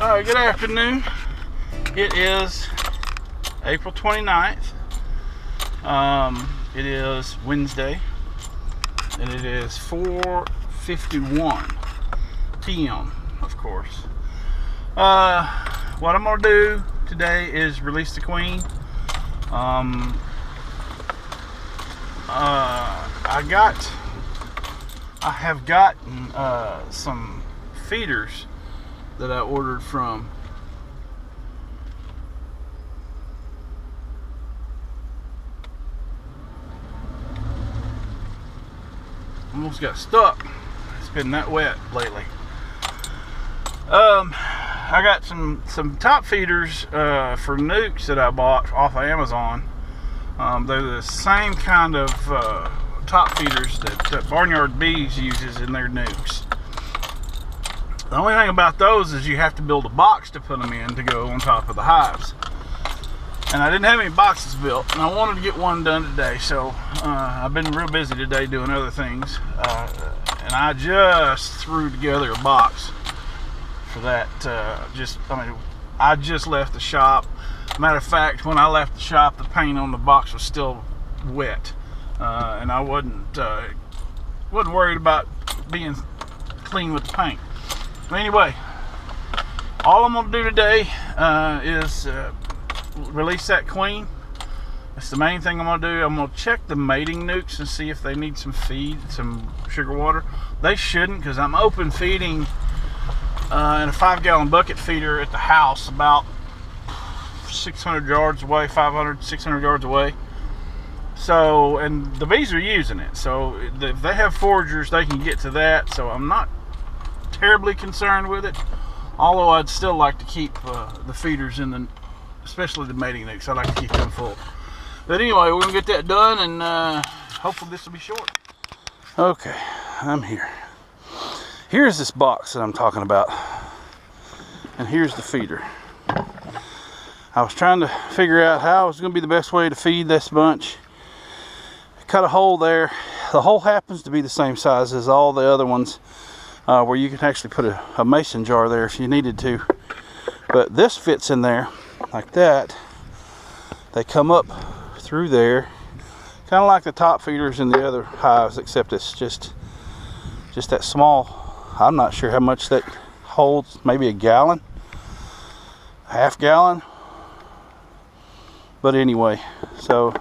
Good afternoon. It is April 29th. It is Wednesday, and it is 4:51 p.m. of course. What I'm gonna do today is release the queen. I have gotten some feeders that I ordered from almost got stuck. It's been that wet lately. I got some top feeders for nukes that I bought off of Amazon. They're the same kind of top feeders that Barnyard Bees uses in their nukes. The only thing about those is you have to build a box to put them in to go on top of the hives. And I didn't have any boxes built, and I wanted to get one done today, so I've been real busy today doing other things. And I just threw together a box for that. I just left the shop. Matter of fact, when I left the shop, the paint on the box was still wet. And I wasn't worried about being clean with the paint. But anyway, all I'm going to do today is release that queen. That's the main thing I'm going to do. I'm going to check the mating nukes and see if they need some feed, some sugar water. They shouldn't, because I'm open feeding in a 5-gallon bucket feeder at the house about 600 yards away, 500, 600 yards away. So, and the bees are using it. So if they have foragers, they can get to that. So I'm not terribly concerned with it. Although I'd still like to keep the feeders in especially the mating nukes. I'd like to keep them full. But anyway, we're gonna get that done, and hopefully this will be short. Okay, I'm here. Here's this box that I'm talking about, and here's the feeder. I was trying to figure out how it's gonna be the best way to feed this bunch. Cut a hole there. The hole happens to be the same size as all the other ones, where you can actually put a mason jar there if you needed to. But this fits in there like that. They come up through there, kind of like the top feeders in the other hives, except it's just that small. I'm not sure how much that holds. Maybe a gallon, half gallon. But anyway, so,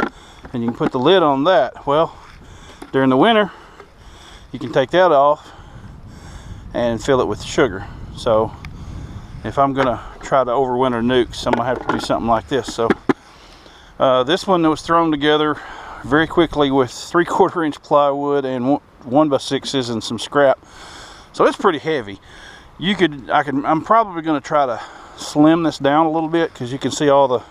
and you can put the lid on that. Well, during the winter, you can take that off and fill it with sugar. So if I'm gonna try to overwinter nukes, I'm gonna have to do something like this. So this one was thrown together very quickly with 3/4 inch plywood and 1x6s and some scrap. So it's pretty heavy. I'm probably gonna try to slim this down a little bit, because you can see all the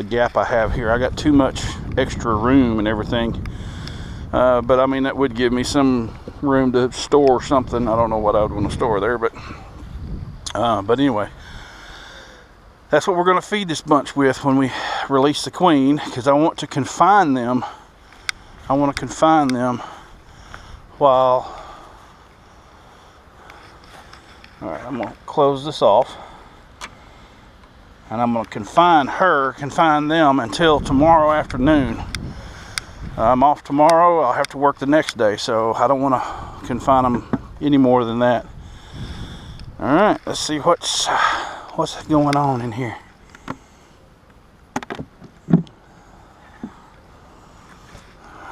gap I have here. I got too much extra room and everything. But I mean, that would give me some room to store something. I don't know what I would want to store there, but anyway, that's what we're going to feed this bunch with when we release the queen, because I want to confine them. I want to confine them while... Alright, I'm going to close this off. And I'm going to confine them until tomorrow afternoon. I'm off tomorrow. I'll have to work the next day, so I don't want to confine them any more than that. All right, let's see what's going on in here.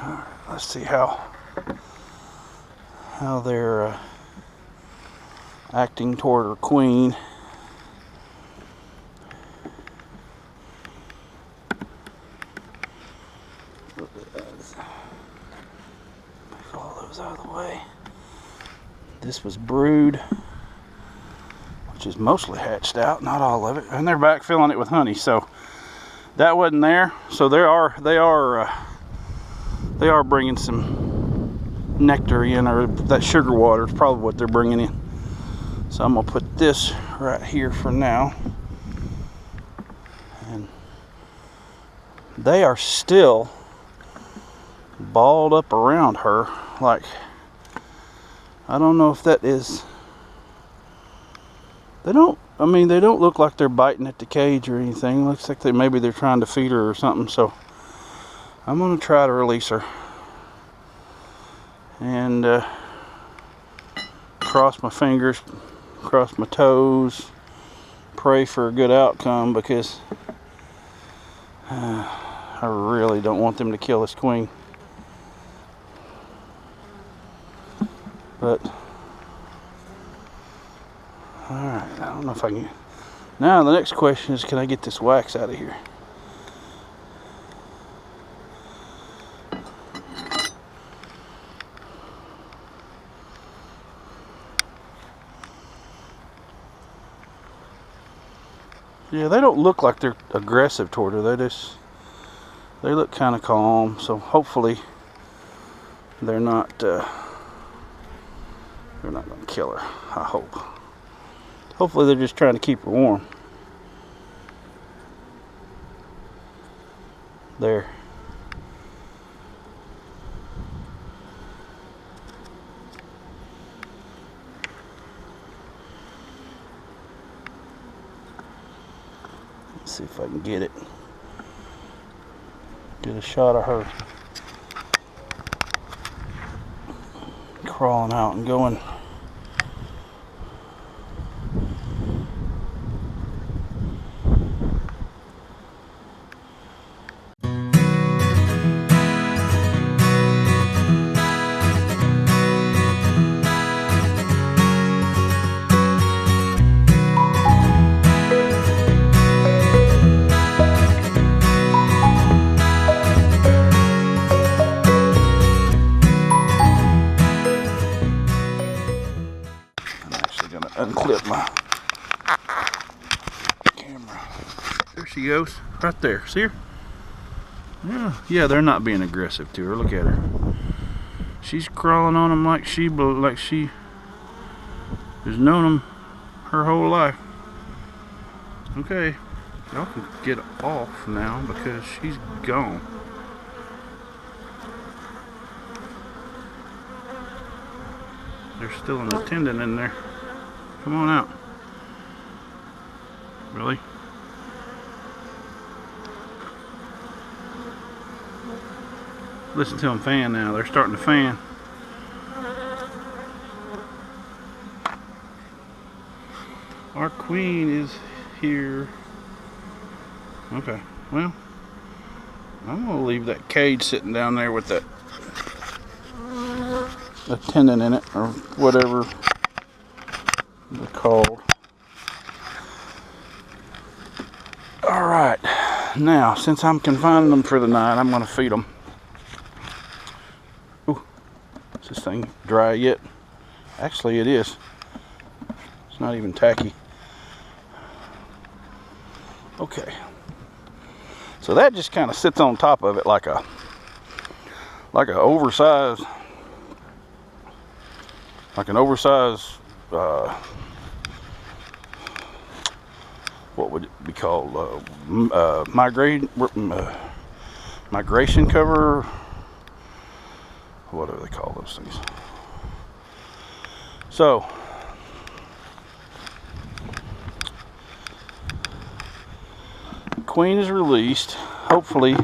All right, let's see how they're acting toward her queen. Out of the way. This was brood, which is mostly hatched out, not all of it, and they're back filling it with honey. So that wasn't there. So they are bringing some nectar in, or that sugar water is probably what they're bringing in. So I'm gonna put this right here for now, and they are still balled up around her. Like, I don't know if that is, they don't I mean, they don't look like they're biting at the cage or anything. Looks like maybe they're trying to feed her or something. So I'm gonna try to release her and cross my fingers, cross my toes, pray for a good outcome, because I really don't want them to kill this queen. But alright, I don't know if I can. Now the next question is, can I get this wax out of here? Yeah, they don't look like they're aggressive toward her. They look kind of calm. So hopefully they're not going to kill her. I hope. Hopefully they're just trying to keep her warm. There. Let's see if I can get it. Get a shot of her crawling out and going. Unclip my camera. There she goes, right there. See her? Yeah, they're not being aggressive to her. Look at her. She's crawling on them like she has known them her whole life. Okay, y'all can get off now because she's gone. There's still an attendant in there. Come on out. Really? Listen to them fan now. They're starting to fan. Our queen is here. Okay, well, I'm gonna leave that cage sitting down there with that attendant in it, or whatever they're called. Alright, now since I'm confining them for the night, I'm going to feed them. Ooh, is this thing dry yet? Actually it is. It's not even tacky. Okay. So that just kind of sits on top of it like an oversized what would it be called? Migration cover. What do they call those things? So queen is released. Hopefully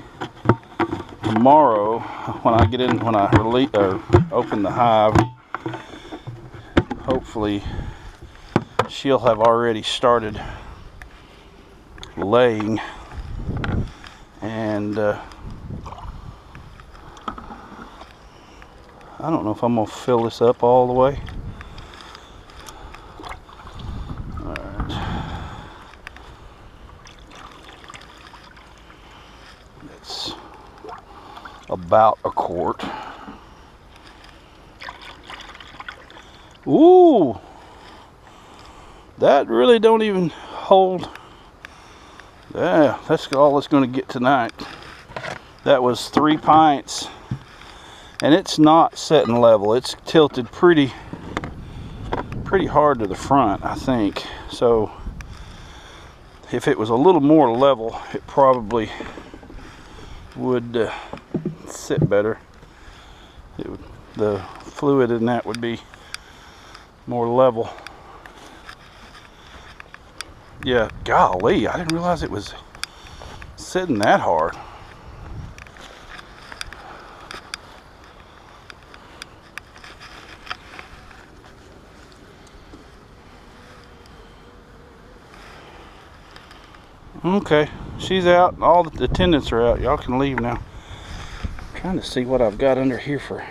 tomorrow, when I release or open the hive, hopefully she'll have already started laying, and I don't know if I'm gonna fill this up all the way. All right, it's about a quart. Ooh, that really don't even hold. Yeah, that's all it's going to get tonight. That was 3 pints, and it's not setting level. It's tilted pretty hard to the front, I think. So if it was a little more level, it probably would sit better. The fluid in that would be more level. Yeah, golly, I didn't realize it was sitting that hard. Okay, she's out. All the attendants are out. Y'all can leave now. I'm trying to see what I've got under here for.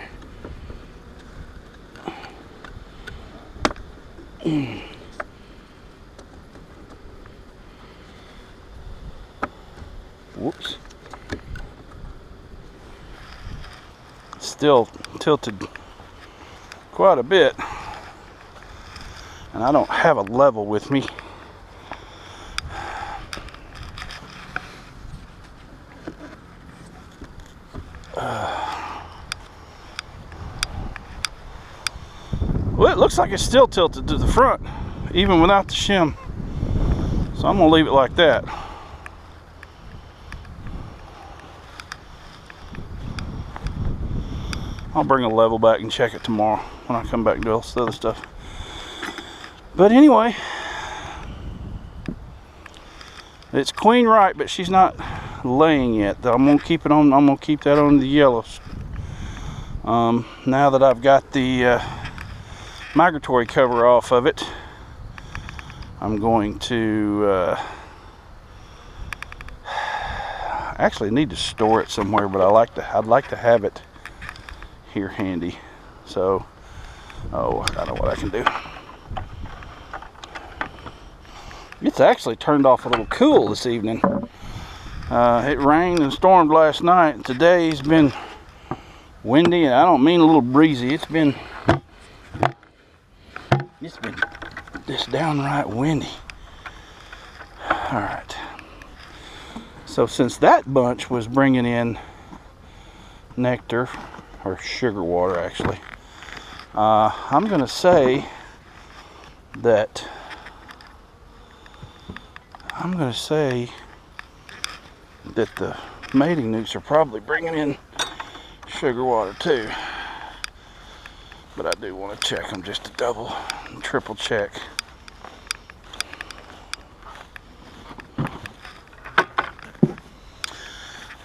Whoops. Still tilted quite a bit. And I don't have a level with me. Well, it looks like it's still tilted to the front, even without the shim. So I'm gonna leave it like that. I'll bring a level back and check it tomorrow when I come back and do all this other stuff. But anyway, it's queen right, but she's not laying yet. I'm gonna keep it on. I'm gonna keep that on the yellows. Now that I've got the migratory cover off of it, I'm going to actually need to store it somewhere, but I'd like to have it here handy. So, oh, I know what I can do. It's actually turned off a little cool this evening. It rained and stormed last night. Today's been windy, and I don't mean a little breezy. It's been just downright windy. All right. So since that bunch was bringing in nectar, or sugar water actually, I'm going to say that the mating nukes are probably bringing in sugar water too. But I do want to check them just to double and triple check.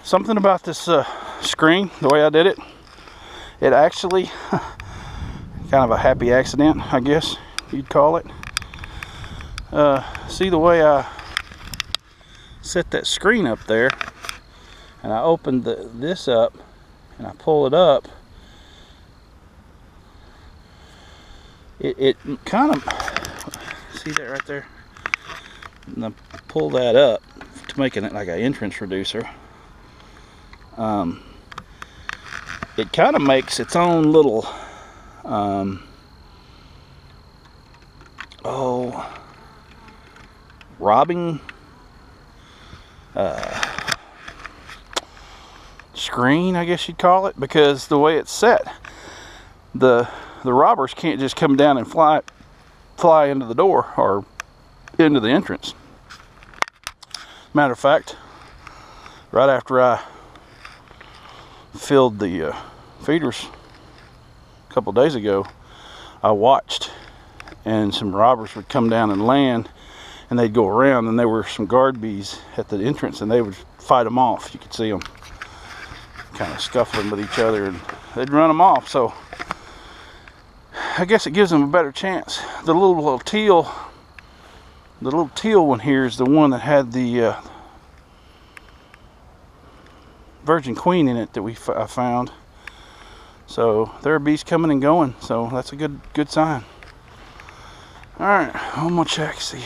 Something about this screen, the way I did it, it actually, kind of a happy accident, I guess you'd call it. See the way I set that screen up there, and I opened this up, and I pull it up. It kind of, see that right there? And I pull that up to make it like an entrance reducer. It kind of makes its own little, robbing screen, I guess you'd call it, because the way it's set, the robbers can't just come down and fly into the door or into the entrance. Matter of fact, right after I filled the feeders a couple days ago, I watched, and some robbers would come down and land, and they'd go around, and there were some guard bees at the entrance, and they would fight them off. You could see them kind of scuffling with each other, and they'd run them off. So I guess it gives them a better chance. The little teal one here is the one that had the virgin queen in it that I found. So there are bees coming and going, so that's a good sign. All right, I'm gonna check, see.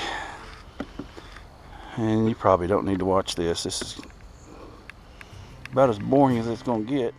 And you probably don't need to watch this. This is about as boring as it's gonna get.